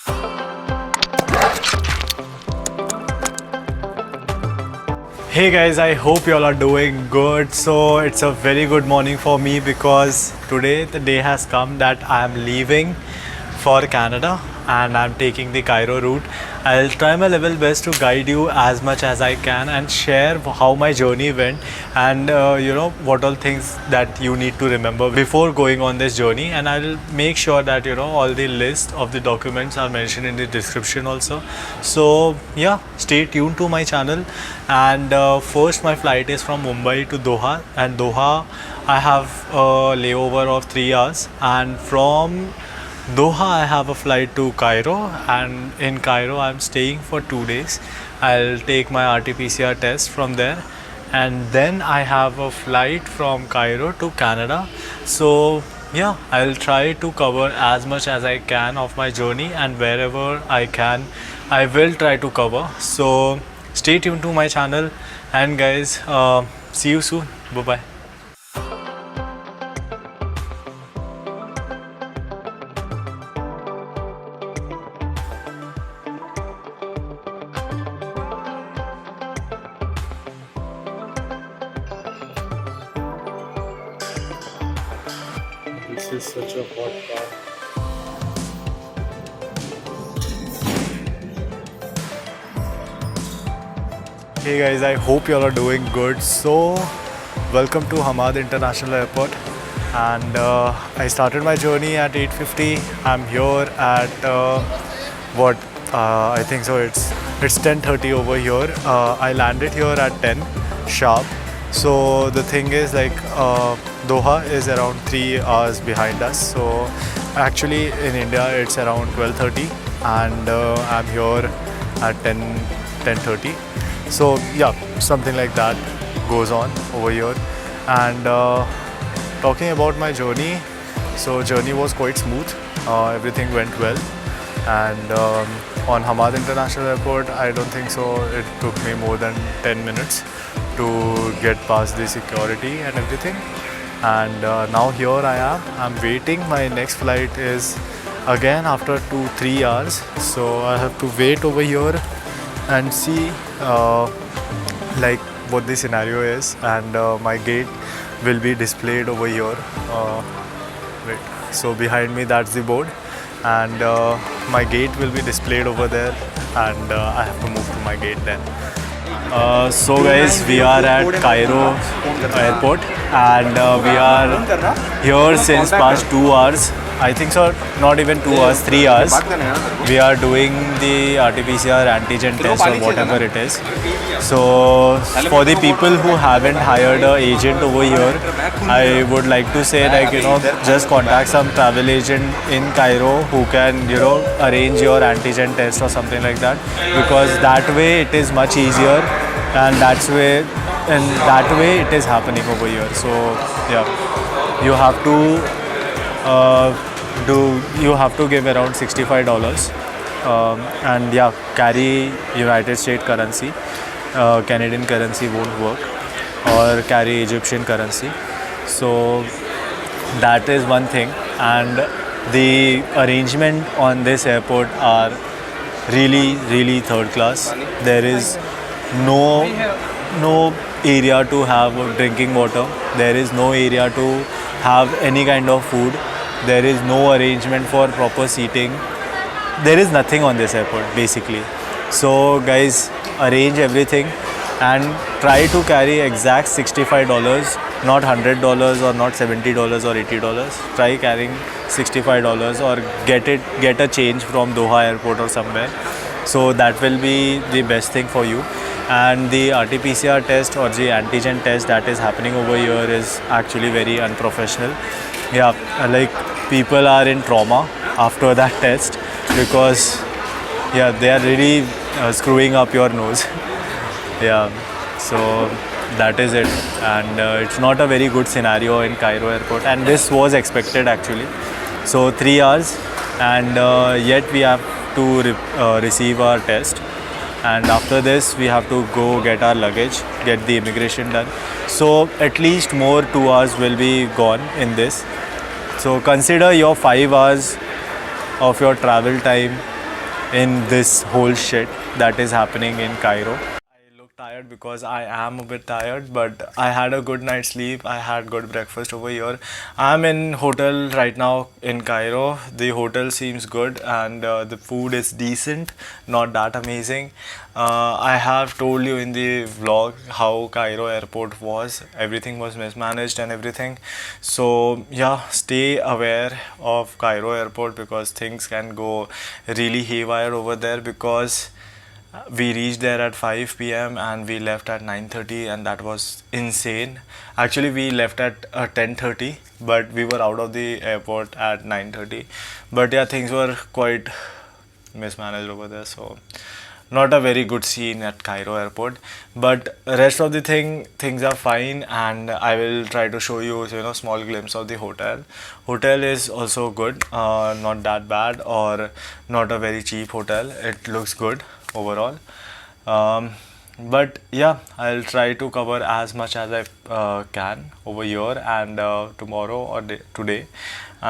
Hey guys, I hope you all are doing good. So it's a very good morning for me because today the day has come that I am leaving for Canada and I'm taking the Cairo route. I'll try my level best to guide you as much as I can and share how my journey went and what all things that you need to remember before going on this journey, and I'll make sure that all the list of the documents are mentioned in the description also. So yeah, stay tuned to my channel. And first my flight is from Mumbai to Doha, and Doha I have a layover of 3 hours, and from Doha I have a flight to Cairo, and in Cairo I'm staying for 2 days. I'll take my RT-PCR test from there, and then I have a flight from Cairo to Canada. So yeah, I'll try to cover as much as I can of my journey, and wherever I can I will try to cover. So stay tuned to my channel, and guys, see you soon. Bye bye. This is such a hot car. Hey guys, I hope you all are doing good. So, welcome to Hamad International Airport, and I started my journey at 8:50. I'm here at I think so. It's 10:30 over here. I landed here at 10 sharp. So the thing is, like, Doha is around 3 hours behind us. So actually in India it's around 12:30, and I'm here at 10:30. So yeah, something like that goes on over here. And talking about my journey, so journey was quite smooth. Everything went well, and on Hamad International Airport, I don't think so it took me more than 10 minutes to get past the security and everything. And now here I am. I'm waiting. My next flight is again after 2-3 hours. So I have to wait over here and see like what the scenario is. And my gate will be displayed over here. Wait. So behind me, that's the board, and my gate will be displayed over there, and I have to move to my gate then. So guys, we are at Cairo airport, and we are here since past 2 hours. I think so, not even 2 hours, 3 hours. We are doing the RT-PCR antigen test or whatever it is. So for the people who haven't hired an agent over here, I would like to say, like, just contact some travel agent in Cairo who can, arrange your antigen test or something like that, because that way it is much easier, and that way it is happening over here. So yeah, you have to give around $65, and yeah, carry United States currency. Canadian currency won't work, or carry Egyptian currency. So that is one thing. And the arrangement on this airport are really, really third class. There is no area to have drinking water. There is no area to have any kind of food. There is no arrangement for proper seating. There is nothing on this airport basically. So guys, arrange everything and try to carry exact $65, not $100 or not $70 or $80. Try carrying $65 or get a change from Doha airport or somewhere. So that will be the best thing for you. And the RT-PCR test or the antigen test that is happening over here is actually very unprofessional. Yeah, like, people are in trauma after that test, because yeah, they are really screwing up your nose. Yeah, so that is it. And it's not a very good scenario in Cairo airport, and this was expected actually. So 3 hours, and yet we have to receive our test, and after this we have to go get our luggage, get the immigration done. So at least more 2 hours will be gone in this. So consider your 5 hours of your travel time in this whole shit that is happening in Cairo. I look tired because I am a bit tired, but I had a good night's sleep. I had good breakfast over here. I'm in hotel right now in Cairo. The hotel seems good and the food is decent, not that amazing. I have told you in the vlog how Cairo airport was. Everything was mismanaged and everything. So yeah, stay aware of Cairo airport because things can go really haywire over there because we reached there at 5 p.m. and we left at 9:30 and that was insane. Actually we left at 10:30 but we were out of the airport at 9:30. But yeah, things were quite mismanaged over there, so not a very good scene at Cairo airport. But rest of the things are fine, and I will try to show you small glimpse of the hotel. Hotel is also good, not that bad or not a very cheap hotel. It looks good overall. But yeah, I'll try to cover as much as I can over here, and tomorrow or today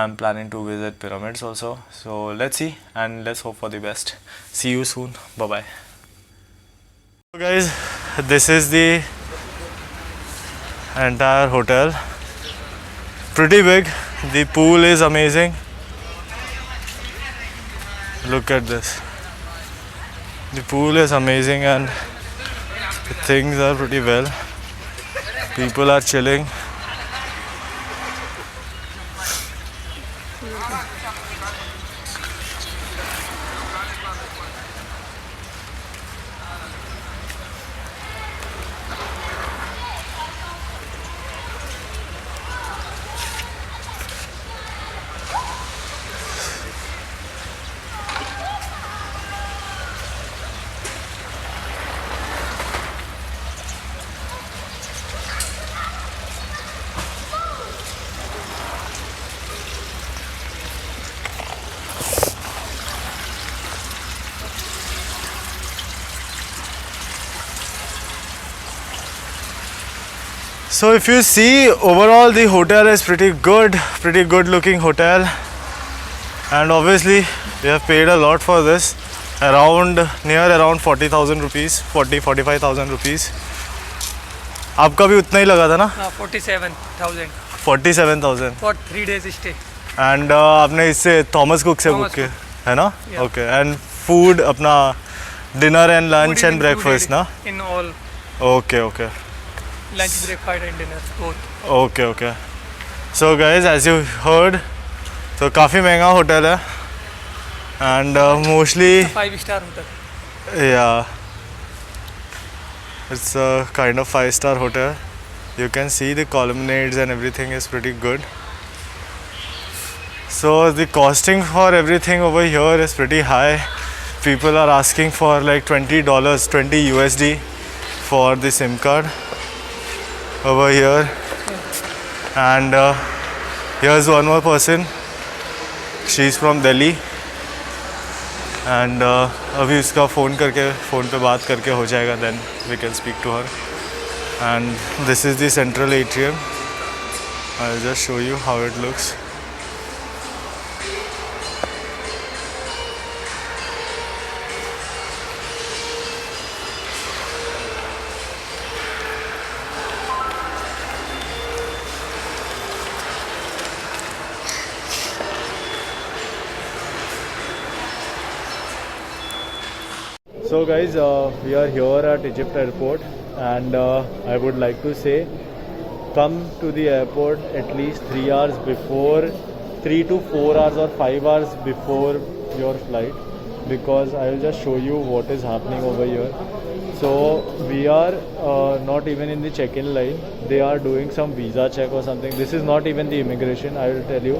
I'm planning to visit pyramids also. So let's see and let's hope for the best. See you soon. Bye bye. So guys, this is the entire hotel. Pretty big. The pool is amazing. Look at this. The pool is amazing and things are pretty well. People are chilling. So if you see, overall the hotel is pretty good looking hotel, and obviously we have paid a lot for this, around 40,000 rupees, 45,000 rupees. आपका भी उतना ही लगा था ना? 47,000 47,000 for 3 days stay. And आपने इससे Thomas Cook से book Thomas किया Cook. है ना? Yeah. ओके. एंड फूड अपना dinner and lunch Food and is breakfast ना? included in all, okay okay. lunch, breakfast and dinner both. Okay okay. So guys, as you heard, तो काफ़ी महंगा hotel है and mostly 5-star hotel. yeah, it's a kind of 5-star hotel. You can see the colonnades and everything is pretty good. So the costing for everything over here is pretty high. People are asking for like $20, 20 USD for the SIM card over here. And here's one more person. She's from Delhi. And अभी उसका phone पे बात करके हो जाएगा, then we can speak to her. And this is the central atrium. I'll just show you how it looks. So guys, we are here at Egypt airport, and I would like to say, come to the airport at least 3 hours before, 3 to 4 hours or 5 hours before your flight, because I will just show you what is happening over here. So we are not even in the check-in line. They are doing some visa check or something. This is not even the immigration, I will tell you.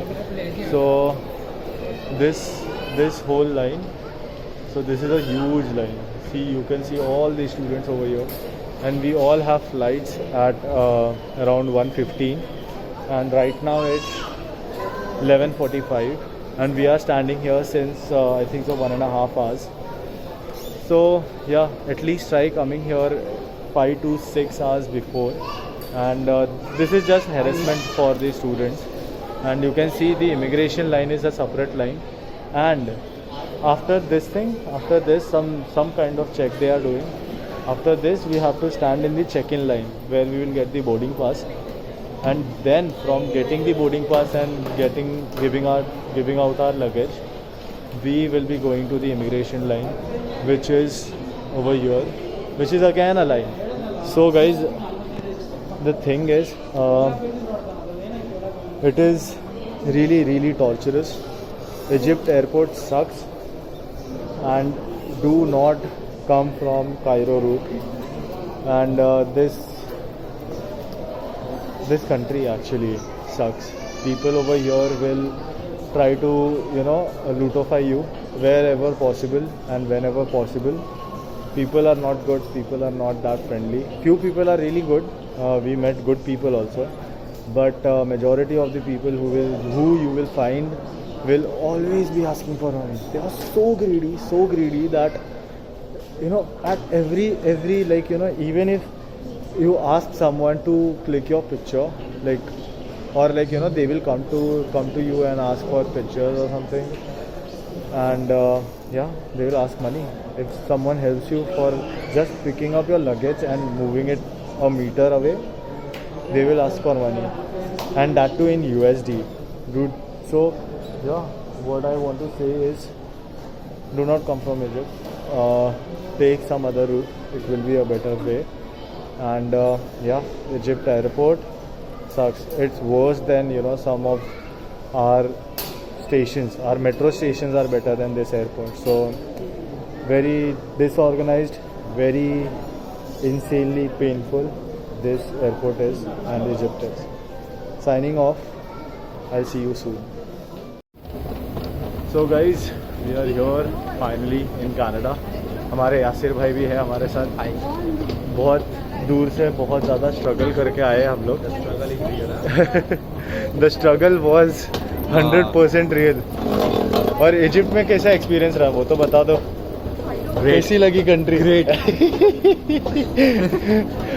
So this whole line, so this is a huge line. See, you can see all the students over here, and we all have flights at around 1:15, and right now it's 11:45, and we are standing here since I think so 1.5 hours. So yeah, at least try coming here 5 to 6 hours before, and this is just harassment for the students. And you can see the immigration line is a separate line, and after this thing, after this, some kind of check they are doing. After this, we have to stand in the check-in line where we will get the boarding pass, and then from getting the boarding pass and giving out our luggage, we will be going to the immigration line, which is over here, which is again a line. So guys, the thing is, it is really torturous. Egypt airport sucks, and do not come from Cairo route. And this country actually sucks. People over here will try to lutify you wherever possible and whenever possible. People are not good. People are not that friendly. Few people are really good. We met good people also, but majority of the people who you will find will always be asking for money. They are so greedy that at every like even if you ask someone to click your picture, like, or like they will come to you and ask for pictures or something, and they will ask money. If someone helps you for just picking up your luggage and moving it a meter away, they will ask for money, and that too in USD, dude. So what I want to say is, do not come from Egypt. Take some other route. It will be a better way. And Egypt airport sucks. It's worse than some of our stations. Our metro stations are better than this airport. So very disorganized, very insanely painful this airport is, and Egypt is. Signing off. I'll see you soon. So guys, we are here finally in Canada. हमारे यासिर भाई भी है हमारे साथ. बहुत दूर से बहुत ज़्यादा स्ट्रगल करके आए हम लोग. The struggle was 100% real. और इजिप्ट में कैसा एक्सपीरियंस रहा वो तो बता दो. कैसी लगी कंट्री? ग्रेट.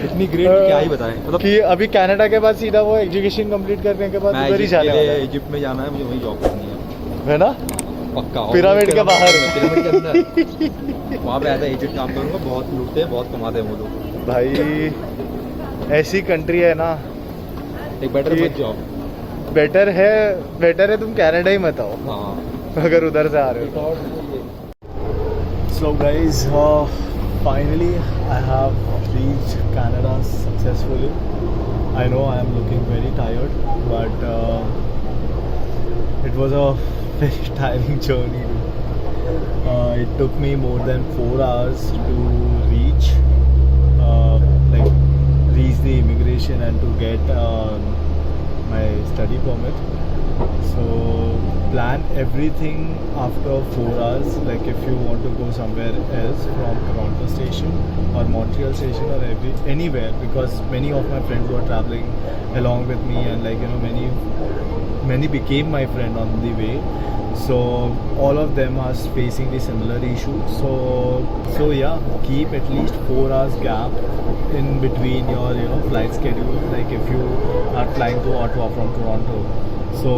इतनी ग्रेट क्या ही बताएं. मतलब कि अभी कनाडा के बाद सीधा वो एजुकेशन कंप्लीट करने के बाद उधर ही जाने वाला है. इजिप्ट में जाना है मुझे, वहीं जॉब करनी है ना. पक्का. पिरामिड के बाहर. पिरामिड के अंदर वहाँ पे ऐसा एजेंट काम करूँगा. बहुत लूटते हैं, बहुत कमाते हैं वो लोग. भाई ऐसी कंट्री है ना, एक बेटर मत जॉब. बेटर है तुम कनाडा ही मत आओ. हाँ, अगर उधर से आ रहे हो. So guys, finally I have reached Canada successfully. I know I am looking very tired, but it was a very tiring journey. It took me more than 4 hours to reach the immigration and to get my study permit. So plan everything after 4 hours. Like if you want to go somewhere else from Toronto station or Montreal station or anywhere, because many of my friends were traveling along with me, and many became my friend on the way. So all of them are facing the similar issue. So yeah, keep at least 4 hours gap in between your flight schedule. Like if you are flying to Ottawa from Toronto, so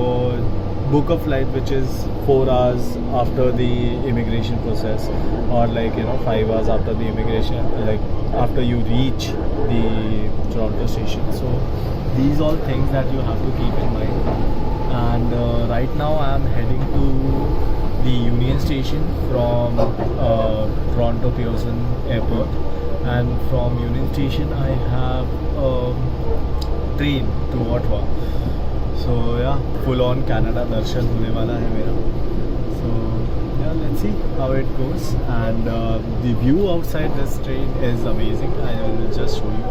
book a flight which is 4 hours after the immigration process, or 5 hours after the immigration, like after you reach the Toronto station. So these all things that you have to keep in mind. And right now I am heading to the Union Station from Toronto Pearson Airport, and from Union Station I have a train to Ottawa. So yeah, full on Canada darshan होने वाला है मेरा. So yeah, let's see how it goes. And the view outside this train is amazing. I will just show you.